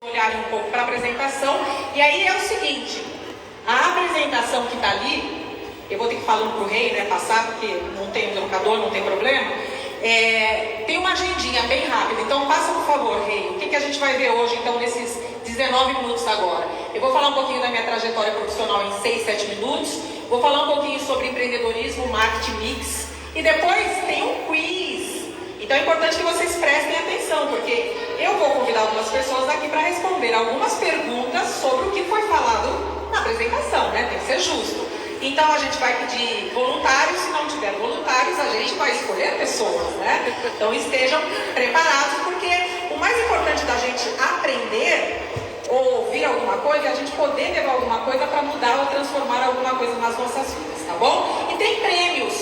Olharem um pouco para a apresentação, e aí é o seguinte, a apresentação que está ali, eu vou ter que falar para o rei, né, passar, porque não tem trocador, não tem problema, tem uma agendinha bem rápida, então passa por favor, rei, o que a gente vai ver hoje, então, nesses 19 minutos agora? Eu vou falar um pouquinho da minha trajetória profissional em 6, 7 minutos, vou falar um pouquinho sobre empreendedorismo, marketing mix, e depois tem um quiz. Então é importante que vocês prestem atenção, porque eu vou convidar algumas pessoas aqui para responder algumas perguntas sobre o que foi falado na apresentação, né? Tem que ser justo. Então a gente vai pedir voluntários, se não tiver voluntários, a gente vai escolher pessoas, né? Então estejam preparados, porque o mais importante da gente aprender ou ouvir alguma coisa é a gente poder levar alguma coisa para mudar ou transformar alguma coisa nas nossas vidas, tá bom? E tem prêmios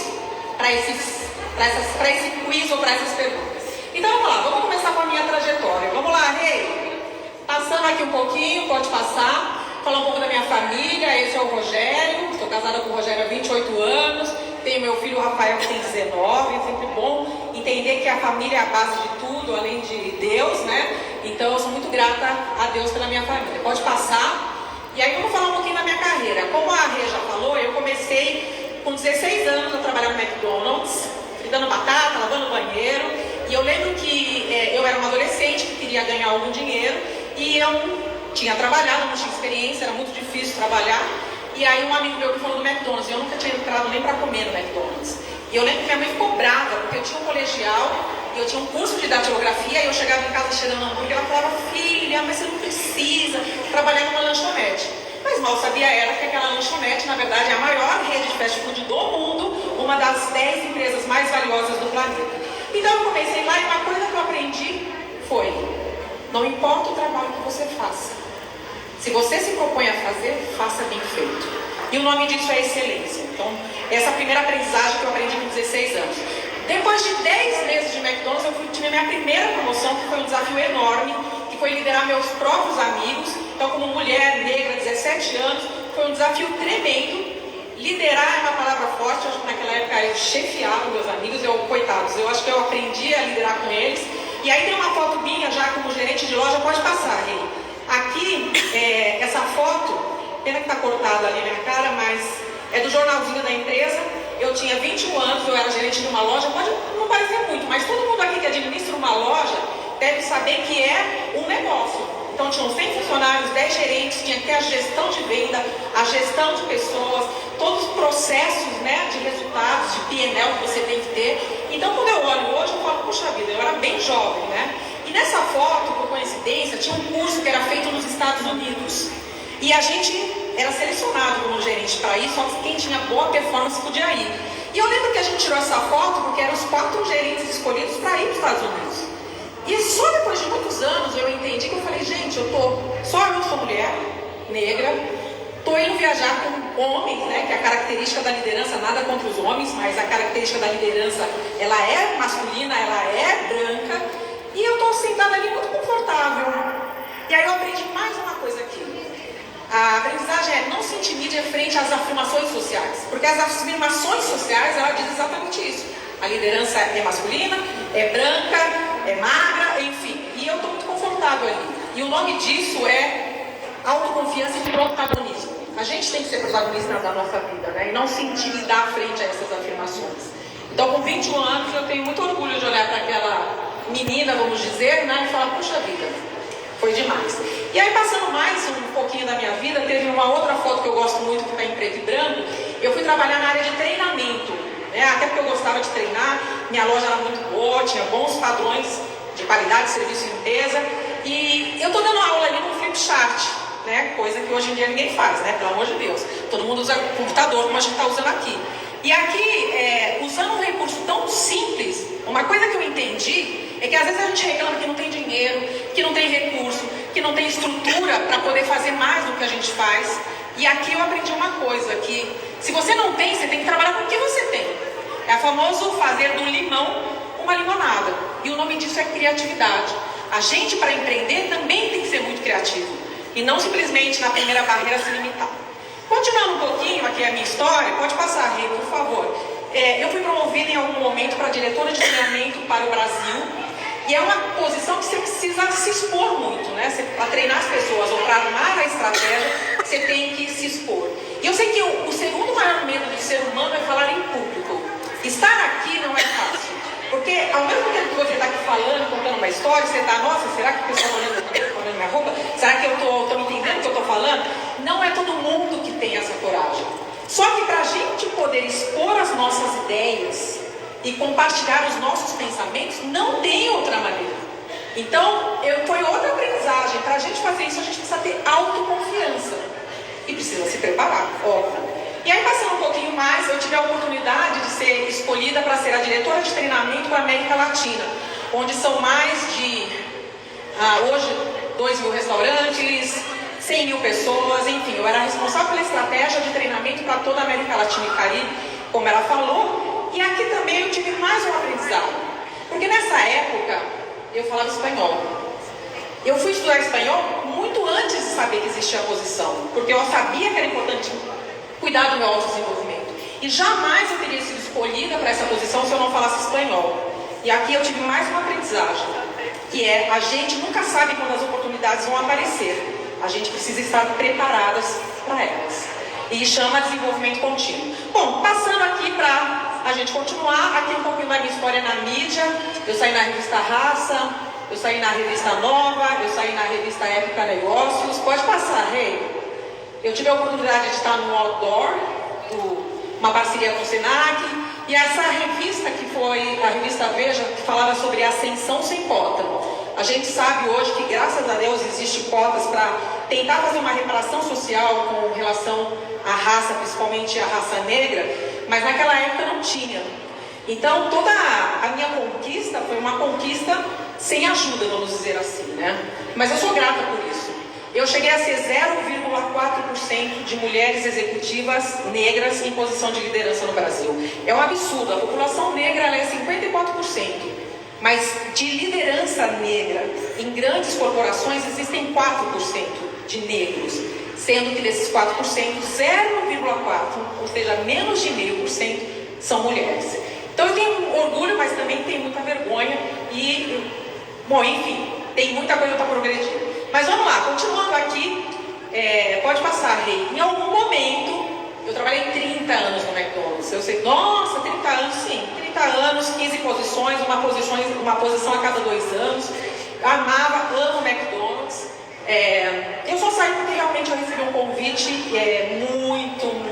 para esse quiz ou para essas perguntas. Então vamos lá, vamos começar com a minha trajetória. Vamos lá, Rei. Passando aqui um pouquinho, pode passar. Falar um pouco da minha família. Esse é o Rogério. Estou casada com o Rogério há 28 anos. Tenho meu filho Rafael, que tem 19. É sempre bom entender que a família é a base de tudo, além de Deus, né? Então eu sou muito grata a Deus pela minha família. Pode passar. E aí vamos falar um pouquinho da minha carreira. Como a Rê já falou, eu comecei com 16 anos a trabalhar no McDonald's, dando batata, lavando banheiro, e eu lembro que eu era uma adolescente que queria ganhar algum dinheiro, e eu tinha trabalhado, não tinha experiência, era muito difícil trabalhar, e aí um amigo meu que falou do McDonald's, e eu nunca tinha entrado nem para comer no McDonald's, e eu lembro que minha mãe ficou brava, porque eu tinha um colegial, e eu tinha um curso de datilografia, e eu chegava em casa cheirando hambúrguer, e ela falava, filha, mas você não precisa trabalhar numa lanchonete. Mas mal sabia ela que aquela lanchonete, na verdade, é a maior rede de fast food do mundo, uma das 10 empresas mais valiosas do planeta. Então eu comecei lá e uma coisa que eu aprendi foi: não importa o trabalho que você faça, se você se propõe a fazer, faça bem feito. E o nome disso é excelência. Então, essa é a primeira aprendizagem que eu aprendi com 16 anos. Depois de 10 meses de McDonald's, eu tive a minha primeira promoção, que foi um desafio enorme, que foi liderar meus próprios amigos. Então, como mulher negra, 17 anos, foi um desafio tremendo. Liderar é uma palavra forte, eu acho que naquela época eu chefiava meus amigos, coitados, eu acho que eu aprendi a liderar com eles. E aí tem uma foto minha já como gerente de loja, pode passar, Rei. Aqui, essa foto, pena que está cortada ali a minha cara, mas é do jornalzinho da empresa. Eu tinha 21 anos, eu era gerente de uma loja, pode não parecer muito, mas todo mundo aqui que administra uma loja deve saber que é um negócio. Então tinham 100 funcionários, 10 gerentes, tinha que ter a gestão de venda, a gestão de pessoas, todos os processos, né, de resultados, de P&L que você tem que ter. Então quando eu olho hoje, eu falo, puxa vida, eu era bem jovem, né? E nessa foto, por coincidência, tinha um curso que era feito nos Estados Unidos. E a gente era selecionado como gerente para ir, só que quem tinha boa performance podia ir. E eu lembro que a gente tirou essa foto porque eram os 4 gerentes escolhidos para ir para os Estados Unidos. E só depois de muitos anos eu entendi que eu falei, gente, só eu sou mulher, negra, estou indo viajar com homens, né, que é a característica da liderança, nada contra os homens, mas a característica da liderança, ela é masculina, ela é branca, e eu estou sentada ali muito confortável. E aí eu aprendi mais uma coisa aqui. A aprendizagem é: não se intimide frente às afirmações sociais, porque as afirmações sociais, ela diz exatamente isso. A liderança é masculina, é branca, é magra, enfim. E eu estou muito confortável ali. E o nome disso é autoconfiança e protagonismo. A gente tem que ser protagonista da nossa vida, né? E não se intimidar frente a essas afirmações. Então, com 21 anos, eu tenho muito orgulho de olhar para aquela menina, vamos dizer, né? E falar, puxa vida, foi demais. E aí, passando mais um pouquinho da minha vida, teve uma outra foto que eu gosto muito, que está em preto e branco. Eu fui trabalhar na área de treinamento, né? Até porque eu gostava de treinar, minha loja era muito boa, tinha bons padrões de qualidade de serviço e limpeza. E eu estou dando aula ali no Flipchart, né? Coisa que hoje em dia ninguém faz, né? Pelo amor de Deus. Todo mundo usa computador, como a gente está usando aqui. E aqui, usando um recurso tão simples, uma coisa que eu entendi é que às vezes a gente reclama que não tem dinheiro, que não tem recurso, que não tem estrutura para poder fazer mais do que a gente faz. E aqui eu aprendi uma coisa, que se você não tem, você tem que trabalhar com o que você tem. É o famoso fazer do limão uma limonada. E o nome disso é criatividade. A gente, para empreender, também tem que ser muito criativo. E não simplesmente na primeira barreira se limitar. Continuando um pouquinho aqui a minha história, pode passar, Rê, por favor. Eu fui promovida em algum momento para diretora de treinamento para o Brasil. E é uma posição que você precisa se expor muito, né? Para treinar você tem que se expor. E eu sei que o segundo maior medo do ser humano é falar em público. Estar aqui não é fácil. Porque ao mesmo tempo que você está aqui falando, contando uma história, você está, nossa, será que o pessoal está olhando minha roupa? Será que eu estou entendendo o que eu estou falando? Não é todo mundo que tem essa coragem. Só que para a gente poder expor as nossas ideias e compartilhar os nossos pensamentos, não tem outra maneira. Então, foi outra aprendizagem. Para a gente fazer isso, a gente precisa ter autoconfiança. E precisa se preparar, óbvio. E aí, passando um pouquinho mais, eu tive a oportunidade de ser escolhida para ser a diretora de treinamento para a América Latina, onde são mais de, hoje, 2.000 restaurantes, 100.000 pessoas, enfim, eu era responsável pela estratégia de treinamento para toda a América Latina e Caribe, como ela falou, e aqui também eu tive mais um aprendizado, porque nessa época eu falava espanhol. Eu fui estudar espanhol muito antes de saber que existia a posição, porque eu sabia que era importante cuidar do meu autodesenvolvimento. E jamais eu teria sido escolhida para essa posição se eu não falasse espanhol. E aqui eu tive mais uma aprendizagem, que é, a gente nunca sabe quando as oportunidades vão aparecer. A gente precisa estar preparadas para elas. E chama desenvolvimento contínuo. Bom, passando aqui para a gente continuar, aqui um pouquinho da minha história na mídia. Eu saí na revista Raça, eu saí na revista Nova, eu saí na revista Época Negócios. Pode passar, Rei. Eu tive a oportunidade de estar no Outdoor, uma parceria com o Senac, e essa revista que foi a revista Veja, que falava sobre ascensão sem cota. A gente sabe hoje que, graças a Deus, existem cotas para tentar fazer uma reparação social com relação à raça, principalmente a raça negra, mas naquela época não tinha. Então, toda a minha conquista foi uma conquista sem ajuda, vamos dizer assim, né? Mas eu sou grata por isso. Eu cheguei a ser 0,4% de mulheres executivas negras em posição de liderança no Brasil. É um absurdo, a população negra ela é 54%, mas de liderança negra em grandes corporações existem 4% de negros, sendo que desses 4%, 0,4%, ou seja, menos de 0,5%, são mulheres. Então eu tenho orgulho, mas também tenho muita vergonha e, bom, enfim, tem muita coisa para progredir. Mas vamos lá, continuando aqui, pode passar, Rei. Em algum momento, eu trabalhei 30 anos no McDonald's. Eu sei, nossa, 30 anos, sim. 30 anos, 15 posições, uma posição a cada 2 anos. Amava, amo o McDonald's. Eu só saí porque realmente eu recebi um convite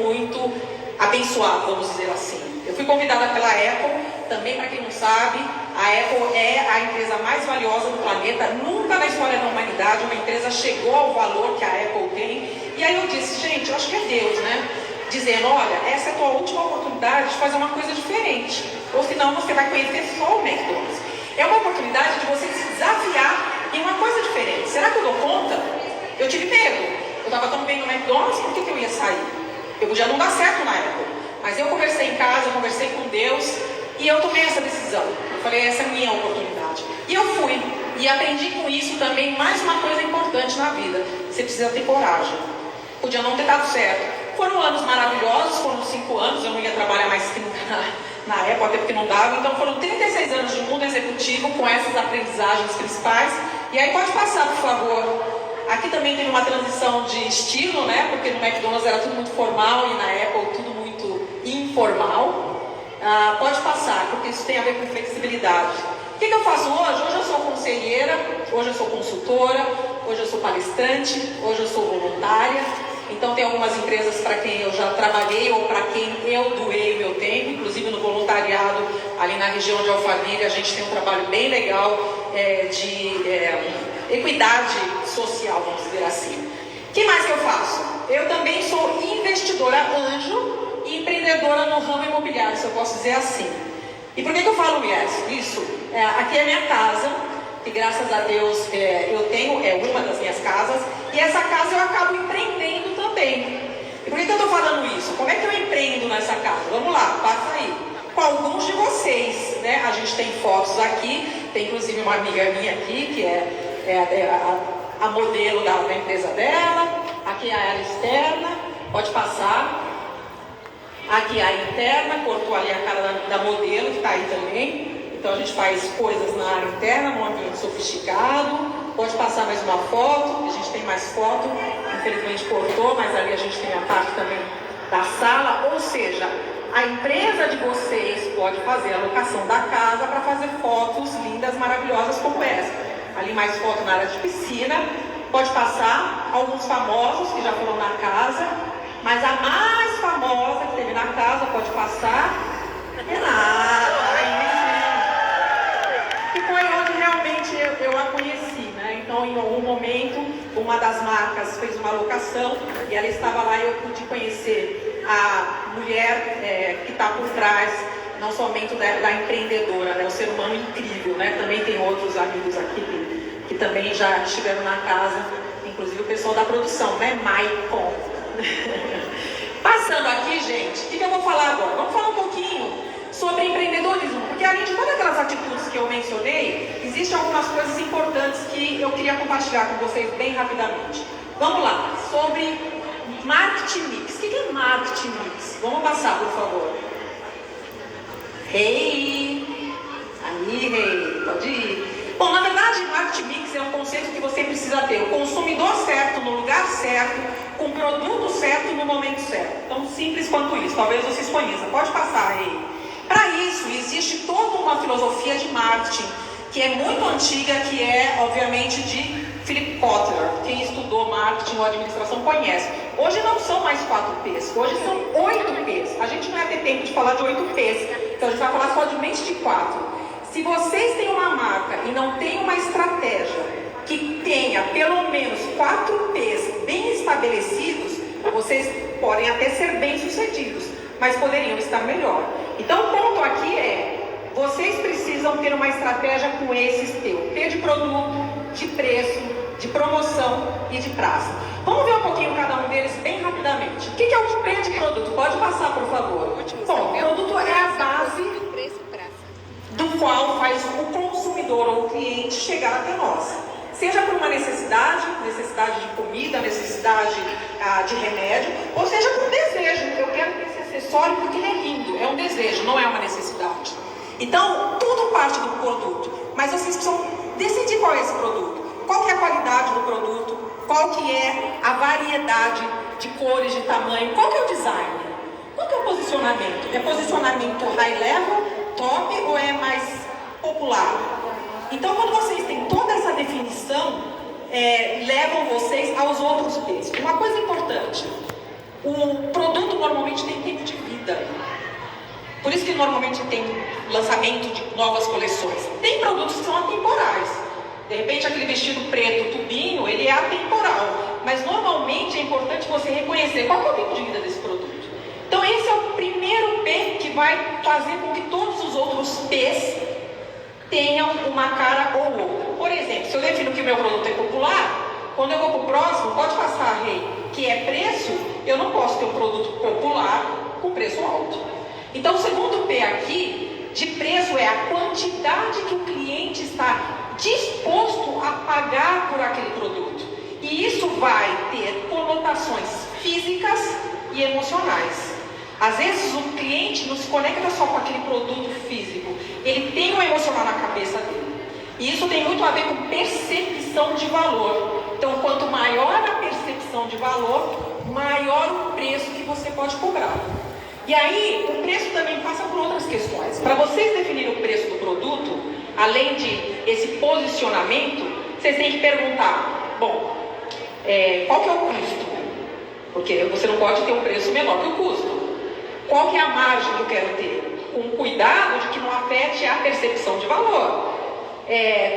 muito abençoado, vamos dizer assim. Eu fui convidada pela Apple, também para quem não sabe, a Apple é a empresa mais valiosa do planeta. Nunca na história da humanidade uma empresa chegou ao valor que a Apple tem. E aí eu disse, gente, eu acho que é Deus, né? Dizendo, olha, essa é a tua última oportunidade de fazer uma coisa diferente. Ou senão você vai conhecer só o McDonald's. É uma oportunidade de você se desafiar em uma coisa diferente. Será que eu dou conta? Eu tive medo. Eu estava tão bem no McDonald's, por que eu ia sair? Eu podia não dar certo na Apple. Mas eu conversei em casa, eu conversei com Deus e eu tomei essa decisão. Eu falei, essa é a minha oportunidade. E eu fui. E aprendi com isso também mais uma coisa importante na vida. Você precisa ter coragem. Podia não ter dado certo. Foram anos maravilhosos, foram 5 anos, eu não ia trabalhar mais 30 na Apple, até porque não dava. Então foram 36 anos de mundo executivo com essas aprendizagens principais. E aí pode passar, por favor. Aqui também teve uma transição de estilo, né? Porque no McDonald's era tudo muito formal e na Apple tudo muito informal. Pode passar, porque isso tem a ver com flexibilidade. O que eu faço hoje? Hoje eu sou conselheira, hoje eu sou consultora, hoje eu sou palestrante, hoje eu sou voluntária. Então tem algumas empresas para quem eu já trabalhei ou para quem eu doei o meu tempo, inclusive no voluntariado ali na região de Alphaville a gente tem um trabalho bem legal de equidade social, vamos dizer assim. O que mais que eu faço? Eu também sou investidora anjo e empreendedora no ramo imobiliário, se eu posso dizer assim. E por que eu falo isso? Aqui é a minha casa, que graças a Deus eu tenho, é uma das minhas casas, e essa casa eu acabo empreendendo também. E por que eu estou falando isso? Como é que eu empreendo nessa casa? Vamos lá, passa aí. Com alguns de vocês, né? A gente tem fotos aqui, tem inclusive uma amiga minha aqui, que é a modelo da empresa dela. Aqui é a área externa, pode passar. Aqui é a interna, cortou ali a cara da modelo, que está aí também. Então a gente faz coisas na área interna, num ambiente sofisticado. Pode passar mais uma foto. A gente tem mais foto, infelizmente cortou, mas ali a gente tem a parte também da sala, ou seja, a empresa de vocês pode fazer a locação da casa para fazer fotos lindas, maravilhosas como essa. Ali mais foto na área de piscina, pode passar alguns famosos que já foram na casa, mas a mais famosa que teve na casa pode passar Renata, que foi onde realmente eu a conheci, né? Então, em algum momento, uma das marcas fez uma locação e ela estava lá e eu pude conhecer a mulher que está por trás, não somente da empreendedora, né? O ser humano incrível, né? Também tem outros amigos aqui que também já estiveram na casa, inclusive o pessoal da produção, né? Maicon. Passando aqui, gente, o que eu vou falar agora? Vamos falar um pouquinho sobre empreendedorismo, porque além de todas aquelas atitudes que eu mencionei, existem algumas coisas importantes que eu queria compartilhar com vocês bem rapidamente. Vamos lá, sobre marketing mix. O que é marketing mix? Vamos passar, por favor. Hey! Aí, hey, pode ir. Bom, na verdade, marketing mix é um conceito que você precisa ter o consumidor certo, no lugar certo, com o produto certo, no momento certo. Tão simples quanto isso, talvez vocês conheçam. Pode passar aí. Para isso, existe toda uma filosofia de marketing, que é muito antiga, que é, obviamente, de Philip Kotler. Quem estudou marketing ou administração conhece. Hoje não são mais 4 P's, hoje são 8 P's. A gente não vai ter tempo de falar de 8 P's, então a gente vai falar somente de 4. Se vocês têm uma marca e não têm uma estratégia que tenha pelo menos 4 P's bem estabelecidos, vocês podem até ser bem-sucedidos, mas poderiam estar melhor. Então o ponto aqui é, vocês precisam ter uma estratégia com esses P. P de produto, de preço, de promoção e de prazo. Vamos ver um pouquinho cada um deles bem rapidamente. O que é o P de produto? Pode passar, por favor. Bom, o produto é a base do qual faz o consumidor ou o cliente chegar até nós. Seja por uma necessidade de comida, necessidade de remédio, ou seja por um desejo. Eu quero ter esse acessório porque ele é lindo, é um desejo, não é uma necessidade. Então, tudo parte do produto, mas vocês precisam decidir qual é esse produto, qual que é a qualidade do produto, qual que é a variedade de cores, de tamanho, qual que é o design, qual que é o posicionamento. É posicionamento high level, top ou é mais popular? Então, quando vocês têm toda essa definição, levam vocês aos outros P's. Uma coisa importante, o produto normalmente tem tempo de vida. Por isso que normalmente tem lançamento de novas coleções. Tem produtos que são atemporais. De repente, aquele vestido preto, tubinho, ele é atemporal. Mas normalmente é importante você reconhecer qual é o tempo de vida desse produto. Então, esse é o primeiro P que vai fazer com que todos os outros P's tenham uma cara ou outra. Por exemplo, se eu defino que o meu produto é popular, quando eu vou para o próximo, pode passar, Rei, que é preço, eu não posso ter um produto popular com preço alto. Então, o segundo P aqui, de preço, é a quantidade que o cliente está disposto a pagar por aquele produto. E isso vai ter conotações físicas e emocionais. Às vezes o cliente não se conecta só com aquele produto físico, ele tem um emocional na cabeça dele. E isso tem muito a ver com percepção de valor. Então, quanto maior a percepção de valor, maior o preço que você pode cobrar. E aí, o preço também passa por outras questões. Para vocês definirem o preço do produto, além de esse posicionamento, vocês têm que perguntar, bom, qual que é o custo? Porque você não pode ter um preço menor que o custo. Qual que é a margem que eu quero ter? Com cuidado de que não afete a percepção de valor.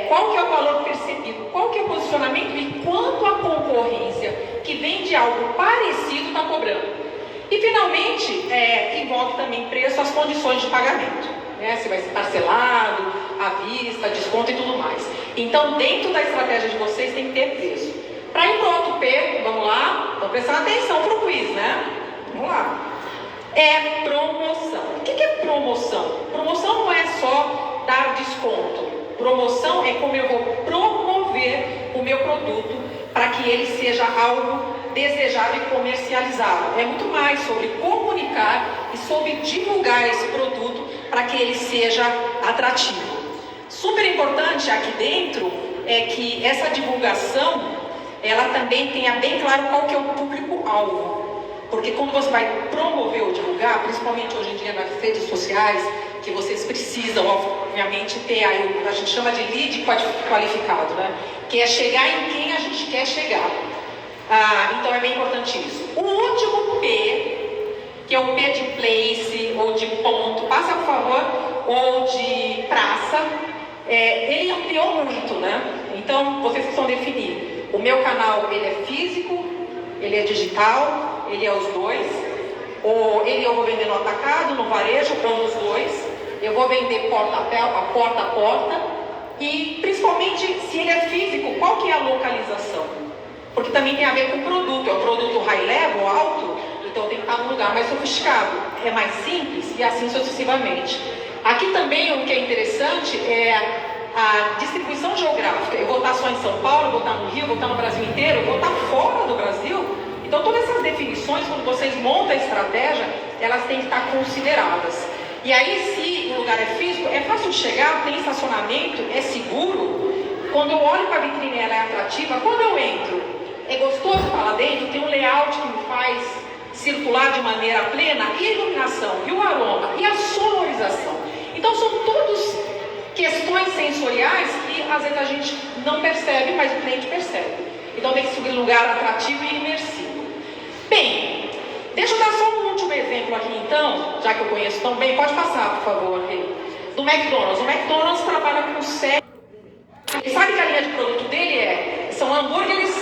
Qual que é o valor percebido? Qual que é o posicionamento e quanto a concorrência que vende algo parecido está cobrando? E finalmente, envolve também preço, as condições de pagamento. Se vai ser parcelado, à vista, desconto e tudo mais. Então, dentro da estratégia de vocês tem que ter preço. Para ir para o outro P, vamos lá? Estão prestando atenção para o quiz, né? Vamos lá. É promoção. O que é promoção? Promoção não é só dar desconto. Promoção é como eu vou promover o meu produto para que ele seja algo desejado e comercializado. É muito mais sobre comunicar e sobre divulgar esse produto para que ele seja atrativo. Super importante aqui dentro é que essa divulgação ela também tenha bem claro qual que é o público-alvo. Porque quando você vai promover ou divulgar, principalmente hoje em dia nas redes sociais, que vocês precisam, obviamente, ter aí, a gente chama de lead qualificado, né? Que é chegar em quem a gente quer chegar. Então é bem importante isso. O último P, que é o P de place, ou de ponto, passa por favor, ou de praça, ele ampliou muito, né? Então vocês precisam definir. O meu canal, ele é físico, ele é digital, ele é os dois, ou ele eu vou vender no atacado, no varejo, ou nos dois. Eu vou vender porta a porta, e principalmente se ele é físico, qual que é a localização? Porque também tem a ver com o produto, é um produto high level, alto, então tem que estar num lugar mais sofisticado, é mais simples e assim sucessivamente. Aqui também o que é interessante é a distribuição geográfica. Eu vou estar só em São Paulo, vou estar no Rio, vou estar no Brasil inteiro, vou estar fora do Brasil. Então todas essas definições, quando vocês montam a estratégia, elas têm que estar consideradas. E aí, se o lugar é físico, é fácil de chegar, tem estacionamento, é seguro. Quando eu olho para a vitrine, ela é atrativa. Quando eu entro, é gostoso estar lá dentro, tem um layout que me faz circular de maneira plena, e a iluminação, e o aroma, e a sonorização. Então são todas questões sensoriais que às vezes a gente não percebe, mas o cliente percebe. Então tem que ser um lugar atrativo e imersivo. Bem, deixa eu dar só um último exemplo aqui então, já que eu conheço tão bem. Pode passar, por favor, do McDonald's. O McDonald's trabalha com 7. Sabe que a linha de produto dele são hambúrgueres,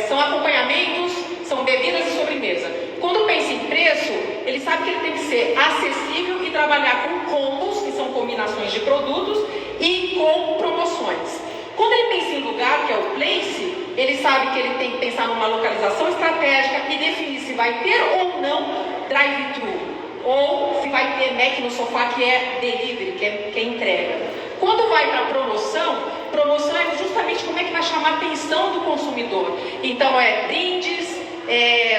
são acompanhamentos, são bebidas e sobremesa. Quando pensa em preço, ele sabe que ele tem que ser acessível e trabalhar com combos, que são combinações de produtos, e com promoções. Quando ele pensa em lugar, que é o place, ele sabe que ele tem que pensar numa localização estratégica e definir se vai ter ou não drive-thru, ou se vai ter Mac no sofá, que é delivery, que é entrega. Quando vai para promoção é justamente como é que vai chamar a atenção do consumidor. Então brindes,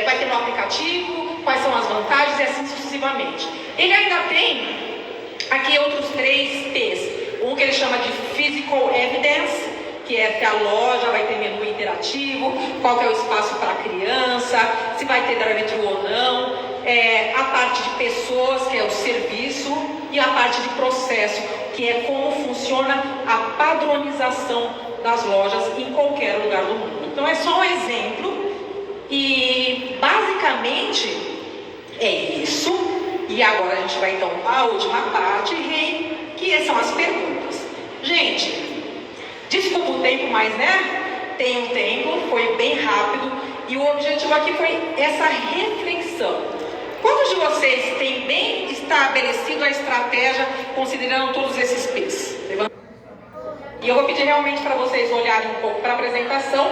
vai ter no aplicativo, quais são as vantagens e assim sucessivamente. Ele ainda tem aqui outros 3 P's. Um que ele chama de Physical Evidence, que é que a loja vai ter menu interativo, qual que é o espaço para a criança, se vai ter drive-thru ou não, a parte de pessoas, que é o serviço, e a parte de processo, que é como funciona a padronização das lojas em qualquer lugar do mundo. Então é só um exemplo, e basicamente é isso. E agora a gente vai então à última parte, que são as perguntas. Gente, desculpa o tempo, mas tem um tempo, foi bem rápido, e o objetivo aqui foi essa reflexão. Quantos de vocês têm bem estabelecido a estratégia considerando todos esses P's? E eu vou pedir realmente para vocês olharem um pouco para a apresentação.